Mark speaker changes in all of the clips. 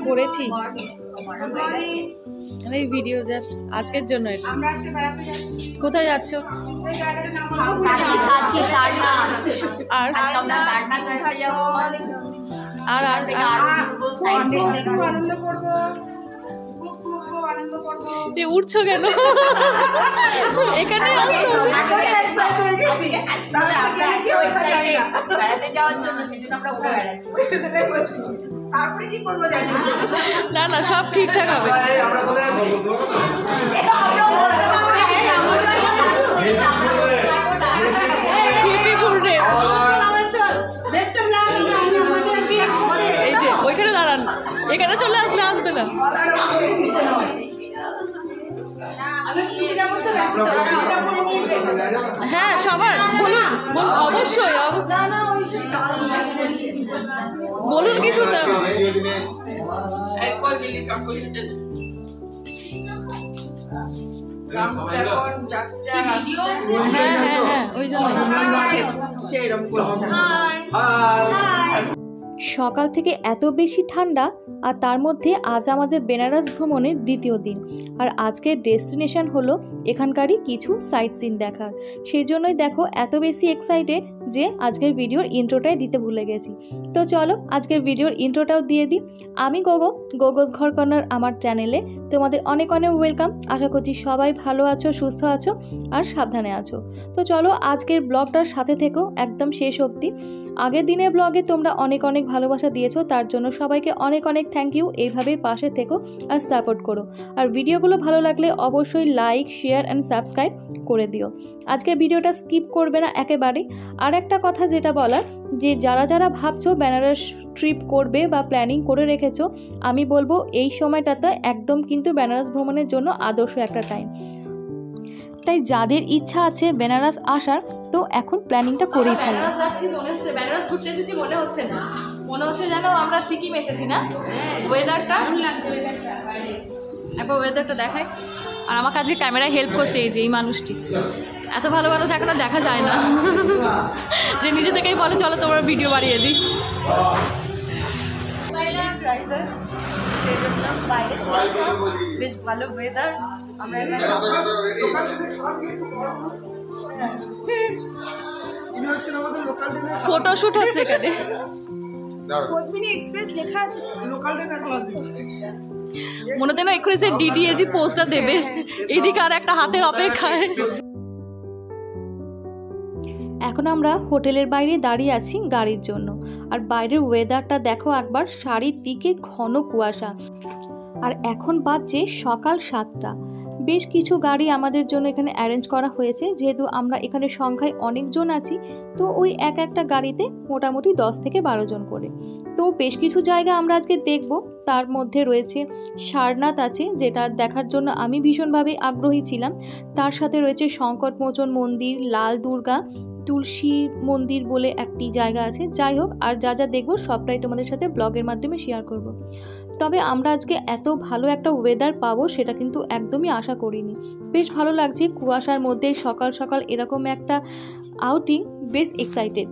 Speaker 1: করেছি এই video just আজকের জন্য। কোথায় যাচ্ছ? আর আর
Speaker 2: আনন্দ করবো,
Speaker 1: উঠছো কেন? এখানে না না সব ঠিকঠাক হবে। এই যে ওইখানে দাঁড়ান, এখানে চলে আসলে আসবে না। হ্যাঁ সবার বলুন, অবশ্যই বলুন কিছু না। হ্যাঁ হ্যাঁ হ্যাঁ ওই জন্য। সকাল থেকে এত বেশি ঠান্ডা, আর তার মধ্যে আজ আমাদের বেনারস ভ্রমণের দ্বিতীয় দিন। আর আজকের ডেস্টিনেশন হলো এখানকারই কিছু সাইট সিন দেখার। সেই জন্যই দেখো এত বেশি এক্সাইটেড যে আজকের ভিডিওর ইন্ট্রোটাই দিতে ভুলে গেছি। তো চলো আজকের ভিডিওর ইন্ট্রোটাও দিয়ে দিই। আমি গোগোস ঘর কর্নার আমার চ্যানেলে তোমাদের অনেক অনেক ওয়েলকাম। আশা করছি সবাই ভালো আছো, সুস্থ আছো আর সাবধানে আছো। তো চলো আজকের ব্লগটার সাথে থেকো একদম শেষ অবধি। আগের দিনের ব্লগে তোমরা অনেক অনেক ভালোবাসা দিয়েছো, তার জন্য সবাইকে অনেক অনেক থ্যাংক ইউ। এইভাবেই পাশে থেকো আর সাপোর্ট করো। আর ভিডিওগুলো ভালো লাগলে অবশ্যই লাইক, শেয়ার অ্যান্ড সাবস্ক্রাইব করে দিও। আজকের ভিডিওটা স্কিপ করবে না একেবারে। আর একটা কথা যেটা বলার, যে যারা যারা ভাবছো বেনারস ট্রিপ করবে বা প্ল্যানিং করে রেখেছো, আমি বলবো এই সময়টাতে একদম কিন্তু বেনারস ভ্রমণের জন্য আদর্শ একটা টাইম। তাই যাদের ইচ্ছা আছে বেনারস আসার, তো এখন প্ল্যানিংটা করেই ফেলো। বেনারস আছি মনে হচ্ছে, বেনারস ঘুরতে এসেছি মনে হচ্ছে না, মনে হচ্ছে যেন আমরা সিকিম এসেছি না। ওয়েদারটা একবার ওয়েদারটা দেখায়। আর আমাকে আজকে ক্যামেরায় হেল্প করছে এই যে এই মানুষটি। এত ভালো মানুষ এখনো দেখা যায় না, যে নিজে থেকেই বলে চলো তোমরা ভিডিও বাড়িয়ে দিই। বেশ ভালো ওয়েদার। ফটোশুট হচ্ছে এখানে। মনে হয় না এক্ষুনি সে ডিডিএজি পোস্টটা দেবে, এদিকে আর একটা হাতের অপেক্ষায়। এখন আমরা হোটেলের বাইরে দাঁড়িয়ে আছি গাড়ির জন্য। আর বাইরের ওয়েদারটা দেখো একবার, চারিদিকে ঘন কুয়াশা। আর এখন বাজছে সকাল 7টা। বেশ কিছু গাড়ি আমাদের জন্য এখানে অ্যারেঞ্জ করা হয়েছে, যেহেতু আমরা এখানে সংখ্যায় অনেকজন আছি। তো ওই একটা গাড়িতে মোটামুটি 10 থেকে 12 জন করে। তো বেশ কিছু জায়গা আমরা আজকে দেখব। তার মধ্যে রয়েছে সারনাথ আছে, যেটা দেখার জন্য আমি ভীষণভাবে আগ্রহী ছিলাম। তার সাথে রয়েছে সংকটমোচন মন্দির, লাল দুর্গা, তুলসী মন্দির বলে একটি জায়গা আছে। যাই হোক, আর যা যা দেখবো সবটাই তোমাদের সাথে ব্লগের মাধ্যমে শেয়ার করব। তবে আমরা আজকে এত ভালো একটা ওয়েদার পাবো সেটা কিন্তু একদমই আশা করিনি। বেশ ভালো লাগছে কুয়াশার মধ্যে সকাল সকাল এরকম একটা আউটিং, বেশ এক্সাইটেড।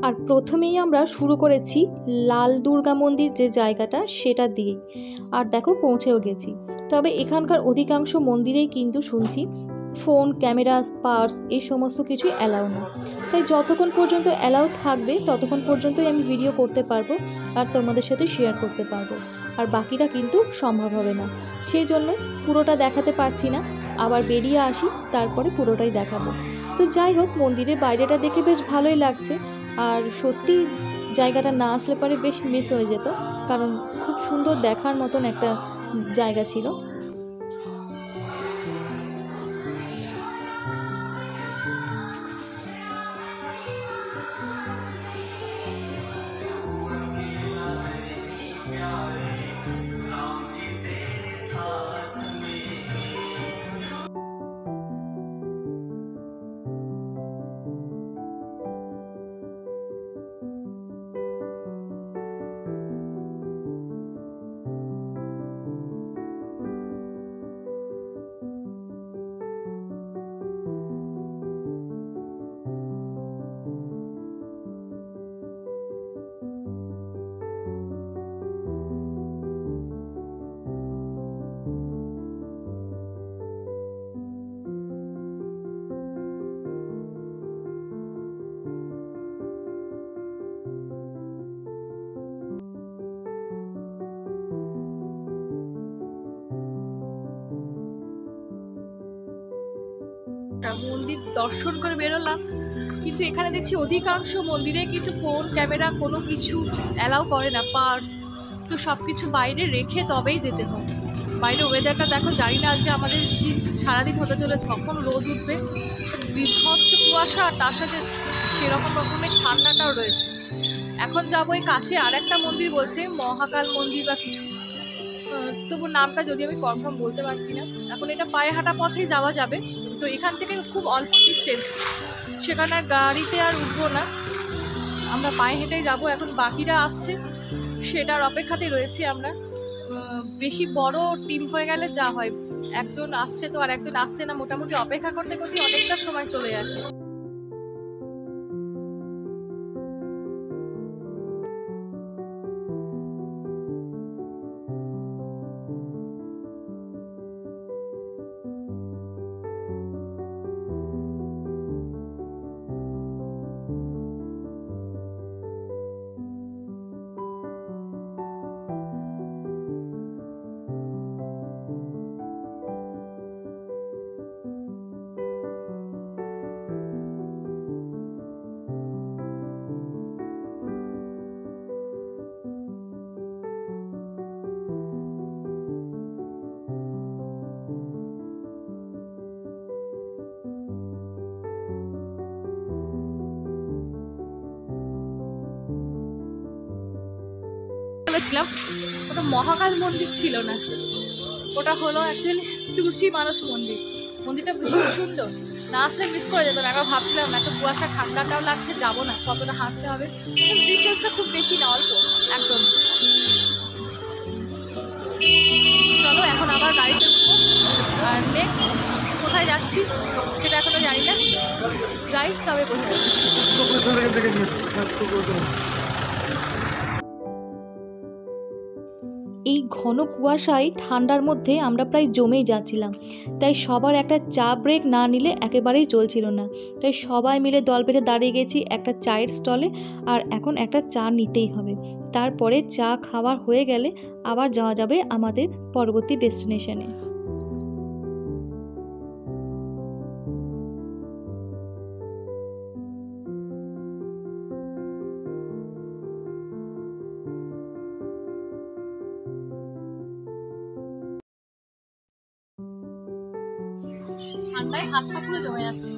Speaker 1: আর প্রথমেই আমরা শুরু করেছি লাল দুর্গা মন্দির যে জায়গাটা সেটা দিয়েই। আর দেখো পৌঁছেও গেছি। তবে এখানকার অধিকাংশ মন্দিরেই কিন্তু শুনছি ফোন, ক্যামেরা, পার্স এই সমস্ত কিছুই অ্যালাউ না। তাই যতক্ষণ পর্যন্ত অ্যালাউ থাকবে ততক্ষণ পর্যন্তই আমি ভিডিও করতে পারবো আর তোমাদের সাথে শেয়ার করতে পারবো। আর বাকিটা কিন্তু সম্ভব হবে না, সেই জন্য পুরোটা দেখাতে পারছি না। আবার বেরিয়ে আসি, তারপরে পুরোটাই দেখাবো। তো যাই হোক, মন্দিরের বাইরেটা দেখে বেশ ভালোই লাগছে। আর সত্যি জায়গাটা না আসলে পরে বেশ মিস হয়ে যেত, কারণ খুব সুন্দর দেখার মতন একটা জায়গা ছিল। কুয়াশা। মন্দির দর্শন করে বেরোলাম, কিন্তু এখানে দেখছি অধিকাংশ মন্দিরে কিন্তু ফোন ক্যামেরা কোনো কিছু অ্যালাউ করে না, পার্স তো সব কিছু বাইরে রেখে তবেই যেতে হয়। বাইরে ওয়েদারটা দেখো, জানি না আজকে আমাদের দিন সারাদিন হতে চলেছে, কখন রোদ উঠবে, বিভৎস কুয়াশা, তার সাথে সেরকম রকমের ঠান্ডাটাও রয়েছে। এখন যাবো এই কাছে আর একটা মন্দির বলছে মহাকাল মন্দির বা কিছু, তবু নামটা যদি আমি কনফার্ম বলতে পারছি না। এখন এটা পায়ে হাঁটা পথেই যাওয়া যাবে, তো এখান থেকে খুব অল্প ডিস্টেন্স, সেখানে আর গাড়িতে আর উঠবো না, আমরা পায়ে হেঁটেই যাবো। এখন বাকিরা আসছে, সেটার অপেক্ষাতেই রয়েছি আমরা। বেশি বড় টিম হয়ে গেলে যা হয়, একজন আসছে তো আর একজন আসছে না, মোটামুটি অপেক্ষা করতে করতে অনেকটা সময় চলে যাচ্ছে। বলেছিলাম ওটা মহাকাল মন্দির ছিল না, ওটা হলো অ্যাকচুয়ালি তুলসী মানুষ মন্দির। মন্দিরটা খুব সুন্দর, না আসলে মিস করে যেতাম। একবার ভাবছিলাম এত কুয়াশা ঠান্ডাটাও লাগছে, যাবো না, কতটা হাঁটতে হবে, ডিস্টেন্সটা খুব বেশি না, অল্প একদম। চলো এখন আবার গাড়িতে উঠবো, আর নেক্সট কোথায় যাচ্ছি সেটা এখনো জানি না, যাই তবে কোথায়। এই ঘন কুয়াশায় ঠান্ডার মধ্যে আমরা প্রায় জমেই যাচ্ছিলাম, তাই সবার একটা চা ব্রেক না নিলে একেবারেই চলছিল না। তাই সবাই মিলে দল বেঁধে দাঁড়িয়ে গেছি একটা চায়ের স্টলে, আর এখন একটা চা নিতেই হবে। তারপরে চা খাওয়ার হয়ে গেলে আবার যাওয়া যাবে আমাদের পরবর্তী ডেস্টিনেশনে। ঠান্ডায় হাত পা পুরো জমে যাচ্ছে।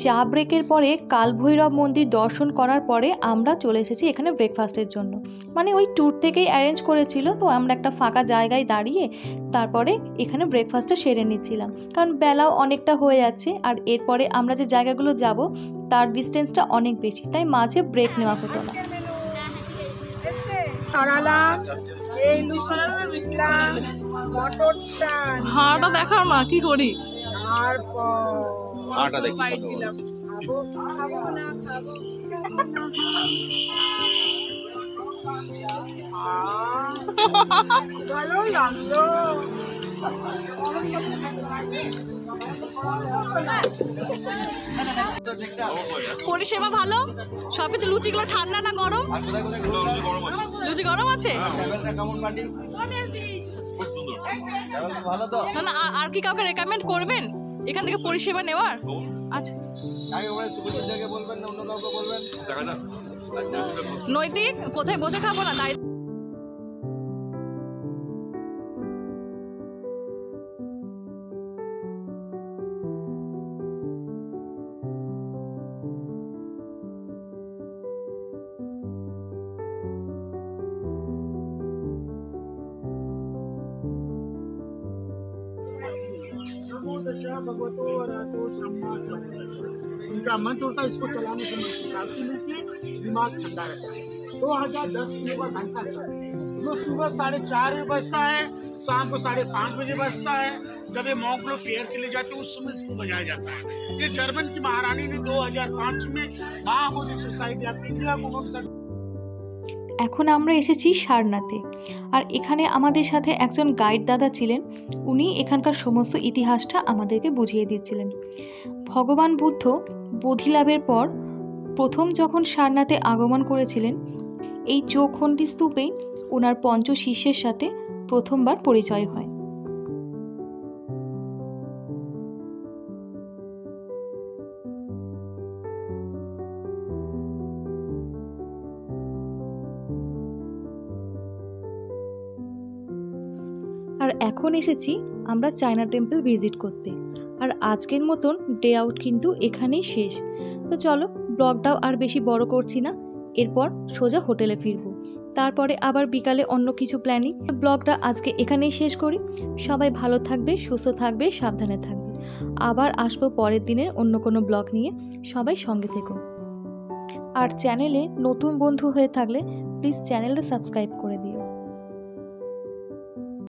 Speaker 1: চা ব্রেকের পরে কালভৈরব মন্দির দর্শন করার পরে আমরা চলে এসেছি এখানে ব্রেকফাস্টের জন্য। মানে ওই ট্যুর থেকেই অ্যারেঞ্জ করেছিল, তো আমরা একটা ফাঁকা জায়গায় দাঁড়িয়ে তারপরে এখানে ব্রেকফাস্টটা সেরে নিচ্ছিলাম, কারণ বেলাও অনেকটা হয়ে যাচ্ছে, আর এরপরে আমরা যে জায়গাগুলো যাব তার ডিস্টেন্সটা অনেক বেশি, তাই মাঝে ব্রেক নেওয়া হতো না। হাঁটা দেখার মা কি করি,
Speaker 2: আটা দেখি
Speaker 3: ভালো লাগলো।
Speaker 1: পরিষেবা ভালো, সবই তো। লুচিগুলো ঠান্ডা না গরম? লুচি গরম আছে না? না আর কি কাউকে রেকমেন্ড করবেন এখান থেকে পরিষেবা নেওয়ার? আচ্ছা, নৈতিক কোথায় বসে খাবো না, তাই
Speaker 3: इनका मंत्र होता है, इसको चलाने से शांति मिलती है, दिमाग ठंडा रहता है। 2010 किलो का घंटा जो सुबह 4:30 बजे बजता है, शाम को 5:30 बजे बजता है। जब ये मॉन्क लोग फेयर के लिए जाते हैं उस समय इसको बजाया जाता है। ये जर्मन की महारानी ने 2005 में महाबोधि सोसाइटी ऑफ इंडिया को
Speaker 1: এখন আমরা এসেছি সারনাথে। আর এখানে আমাদের সাথে একজন গাইড দাদা ছিলেন, উনি এখানকার সমস্ত ইতিহাসটা আমাদেরকে বুঝিয়ে দিচ্ছিলেন। ভগবান বুদ্ধ বোধিলাভের পর প্রথম যখন সারনাথে আগমন করেছিলেন, এই চৌখণ্ডী স্তূপেই ওনার পঞ্চ শিষ্যের সাথে প্রথমবার পরিচয় হয়। আর এখন এসেছি আমরা চায়না টেম্পল ভিজিট করতে। আর আজকের মতন ডে আউট কিন্তু এখানেই শেষ। তো চলো, ব্লগটাও আর বেশি বড় করছি না, এরপর সোজা হোটেলে ফিরবো, তারপরে আবার বিকালে অন্য কিছু প্ল্যানিং। ব্লগটা আজকে এখানেই শেষ করি। সবাই ভালো থাকবে, সুস্থ থাকবে, সাবধানে থাকবে। আবার আসবো পরের দিনের অন্য কোনো ব্লগ নিয়ে। সবাই সঙ্গে থেকো। আর চ্যানেলে নতুন বন্ধু হয়ে থাকলে প্লিজ চ্যানেলটা সাবস্ক্রাইব করে দিও।